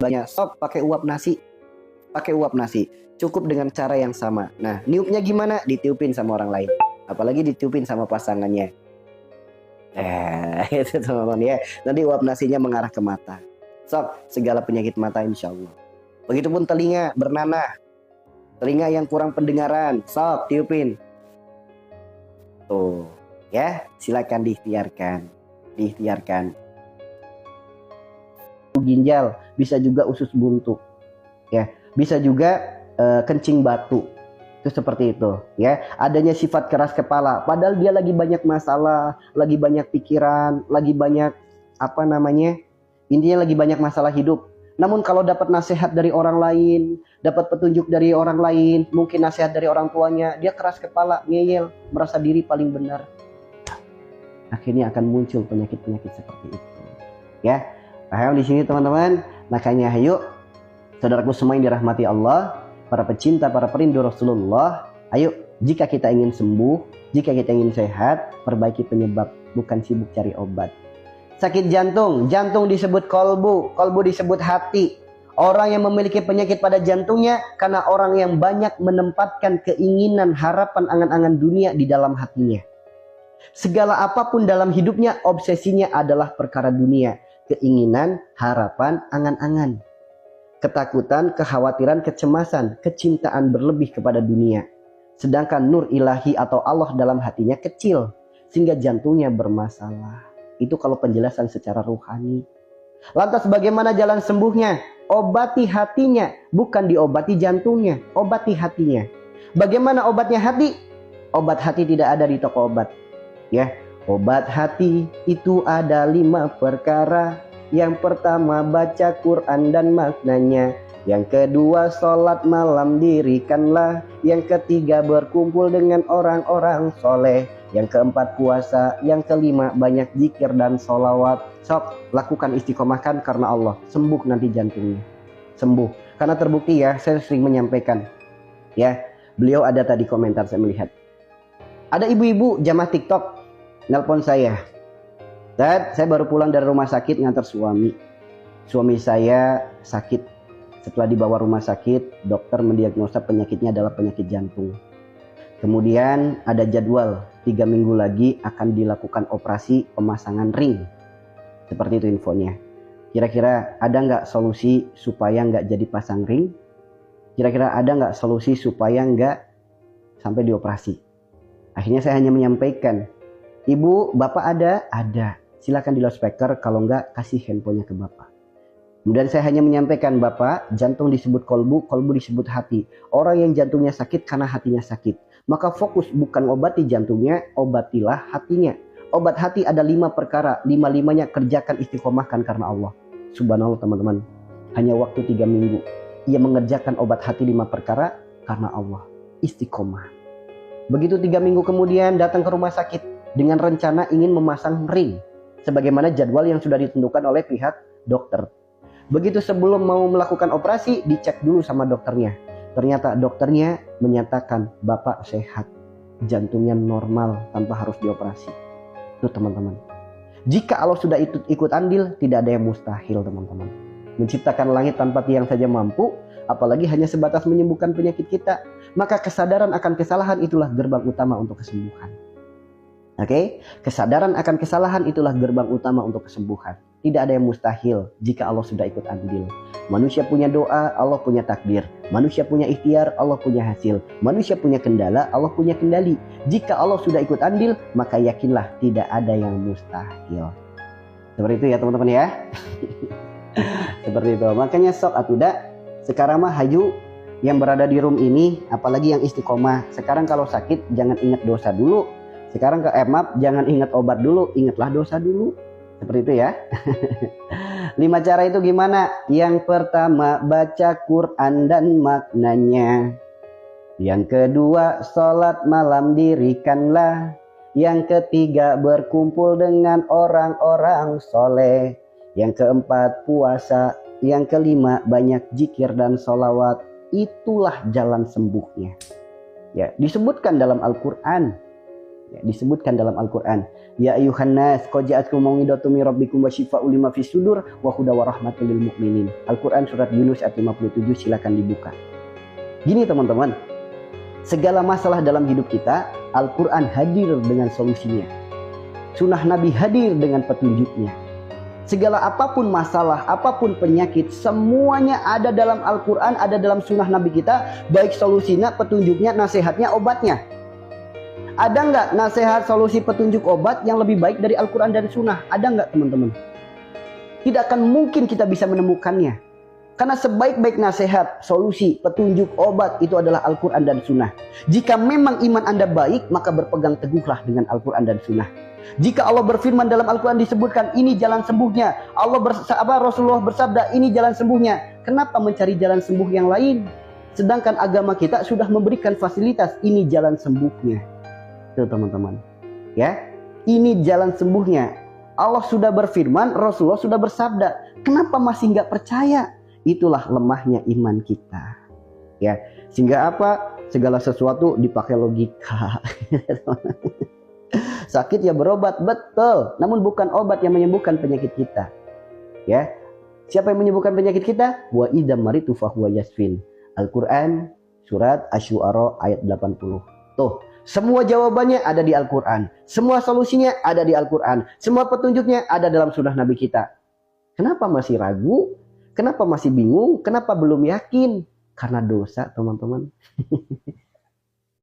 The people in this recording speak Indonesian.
banyak. Stop pakai uap nasi. Pakai uap nasi. Cukup dengan cara yang sama. Nah, niupnya gimana? Ditiupin sama orang lain. Apalagi ditiupin sama pasangannya. Itu teman-teman ya. Nanti uap nasinya mengarah ke mata. Sok, segala penyakit mata insya Allah. Begitupun telinga bernanah. Telinga yang kurang pendengaran, sok tiupin. Tuh, ya, silakan diikhtiarkan. Ginjal, bisa juga usus buntu. Ya, bisa juga kencing batu. Itu seperti itu, ya. Adanya sifat keras kepala, padahal dia lagi banyak masalah, lagi banyak pikiran, lagi banyak intinya lagi banyak masalah hidup. Namun kalau dapat nasihat dari orang lain, dapat petunjuk dari orang lain, mungkin nasihat dari orang tuanya, dia keras kepala, ngeyel, merasa diri paling benar. Akhirnya akan muncul penyakit-penyakit seperti itu. Ya, paham di sini teman-teman? Makanya ayo, saudaraku semua yang dirahmati Allah, para pecinta, para perindu Rasulullah, ayo jika kita ingin sembuh, jika kita ingin sehat, perbaiki penyebab, bukan sibuk cari obat. Sakit jantung, jantung disebut kolbu, kolbu disebut hati. Orang yang memiliki penyakit pada jantungnya karena orang yang banyak menempatkan keinginan, harapan, angan-angan dunia di dalam hatinya. Segala apapun dalam hidupnya, obsesinya adalah perkara dunia. Keinginan, harapan, angan-angan. Ketakutan, kekhawatiran, kecemasan, kecintaan berlebih kepada dunia. Sedangkan nur ilahi atau Allah dalam hatinya kecil, sehingga jantungnya bermasalah. Itu kalau penjelasan secara rohani. Lantas bagaimana jalan sembuhnya? Obati hatinya, bukan diobati jantungnya, obati hatinya. Bagaimana obatnya hati? Obat hati tidak ada di toko obat. Ya, obat hati itu ada 5 perkara. Yang pertama baca Quran dan maknanya. Yang kedua sholat malam dirikanlah. Yang ketiga berkumpul dengan orang-orang soleh. Yang keempat puasa. Yang kelima banyak zikir dan sholawat. Sok, lakukan istiqomahkan karena Allah. Sembuh nanti jantungnya. Sembuh. Karena terbukti ya, saya sering menyampaikan. Ya, beliau ada tadi komentar saya melihat. Ada ibu-ibu jamaah TikTok nelpon saya. Dad, saya baru pulang dari rumah sakit ngantar suami. Suami saya sakit. Setelah dibawa rumah sakit, dokter mendiagnosa penyakitnya adalah penyakit jantung. Kemudian ada jadwal 3 minggu lagi akan dilakukan operasi pemasangan ring. Seperti itu infonya. Kira-kira ada nggak solusi supaya nggak jadi pasang ring? Kira-kira ada nggak solusi supaya nggak sampai dioperasi? Akhirnya saya hanya menyampaikan, Ibu, Bapak ada? Ada. Silakan di loudspeaker, kalau nggak kasih handphonenya ke Bapak. Kemudian saya hanya menyampaikan, Bapak, jantung disebut kolbu, kolbu disebut hati. Orang yang jantungnya sakit karena hatinya sakit. Maka fokus bukan obati jantungnya, obatilah hatinya. Obat hati ada 5 perkara, 5-5-nya kerjakan istiqomahkan karena Allah. Subhanallah teman-teman, hanya waktu 3 minggu. Ia mengerjakan obat hati 5 perkara karena Allah. Istiqomah. Begitu 3 minggu kemudian datang ke rumah sakit dengan rencana ingin memasang ring. Sebagaimana jadwal yang sudah ditentukan oleh pihak dokter. Begitu sebelum mau melakukan operasi, dicek dulu sama dokternya. Ternyata dokternya menyatakan Bapak sehat, jantungnya normal tanpa harus dioperasi. Itu teman-teman. Jika Allah sudah ikut andil, tidak ada yang mustahil teman-teman. Menciptakan langit tanpa tiang saja mampu, apalagi hanya sebatas menyembuhkan penyakit kita. Maka kesadaran akan kesalahan itulah gerbang utama untuk kesembuhan. Oke, kesadaran akan kesalahan itulah gerbang utama untuk kesembuhan. Tidak ada yang mustahil jika Allah sudah ikut andil. Manusia punya doa, Allah punya takdir. Manusia punya ikhtiar, Allah punya hasil. Manusia punya kendala, Allah punya kendali. Jika Allah sudah ikut andil, maka yakinlah tidak ada yang mustahil. Seperti itu ya teman-teman ya. Seperti itu. Makanya sok atuda, sekarang mah hayu yang berada di room ini, apalagi yang istiqomah. Sekarang kalau sakit jangan ingat dosa dulu. Sekarang jangan ingat obat dulu, ingatlah dosa dulu. Seperti itu ya. 5 cara itu gimana? Yang pertama baca Quran dan maknanya. Yang kedua sholat malam dirikanlah. Yang ketiga berkumpul dengan orang-orang soleh. Yang keempat puasa. Yang kelima banyak zikir dan sholawat. Itulah jalan sembuhnya. Ya, disebutkan dalam Al-Quran. Ya, disebutkan dalam Al-Quran. Ya ayuhan nas, qad ja'atkum mau'izatun min rabbikum wa syifaa'un lima fis sudur wa hudan wa rahmatul lil mu'minin. Al-Quran surat Yunus ayat 57, silakan dibuka. Gini teman-teman, segala masalah dalam hidup kita, Al-Quran hadir dengan solusinya. Sunnah Nabi hadir dengan petunjuknya. Segala apapun masalah, apapun penyakit, semuanya ada dalam Al-Quran, ada dalam sunnah Nabi kita, baik solusinya, petunjuknya, nasihatnya, obatnya. Ada nggak nasihat, solusi, petunjuk, obat yang lebih baik dari Al-Quran dan sunnah? Ada nggak teman-teman? Tidak akan mungkin kita bisa menemukannya. Karena sebaik-baik nasihat, solusi, petunjuk, obat itu adalah Al-Quran dan sunnah. Jika memang iman Anda baik, maka berpegang teguhlah dengan Al-Quran dan sunnah. Jika Allah berfirman dalam Al-Quran disebutkan ini jalan sembuhnya, Rasulullah bersabda ini jalan sembuhnya, kenapa mencari jalan sembuh yang lain? Sedangkan agama kita sudah memberikan fasilitas ini jalan sembuhnya. Itu teman-teman, ya, ini jalan sembuhnya. Allah sudah berfirman, Rasulullah sudah bersabda, kenapa masih nggak percaya? Itulah lemahnya iman kita, ya. Sehingga apa? Segala sesuatu dipakai logika. Sakit ya berobat, betul, namun bukan obat yang menyembuhkan penyakit kita, ya. Siapa yang menyembuhkan penyakit kita? Wa idza maritu fahuwa yasfin. Al-Quran surat Asy-Syu'ara ayat 80. Tuh, semua jawabannya ada di Al-Quran. Semua solusinya ada di Al-Quran. Semua petunjuknya ada dalam sunnah Nabi kita. Kenapa masih ragu? Kenapa masih bingung? Kenapa belum yakin? Karena dosa, teman-teman.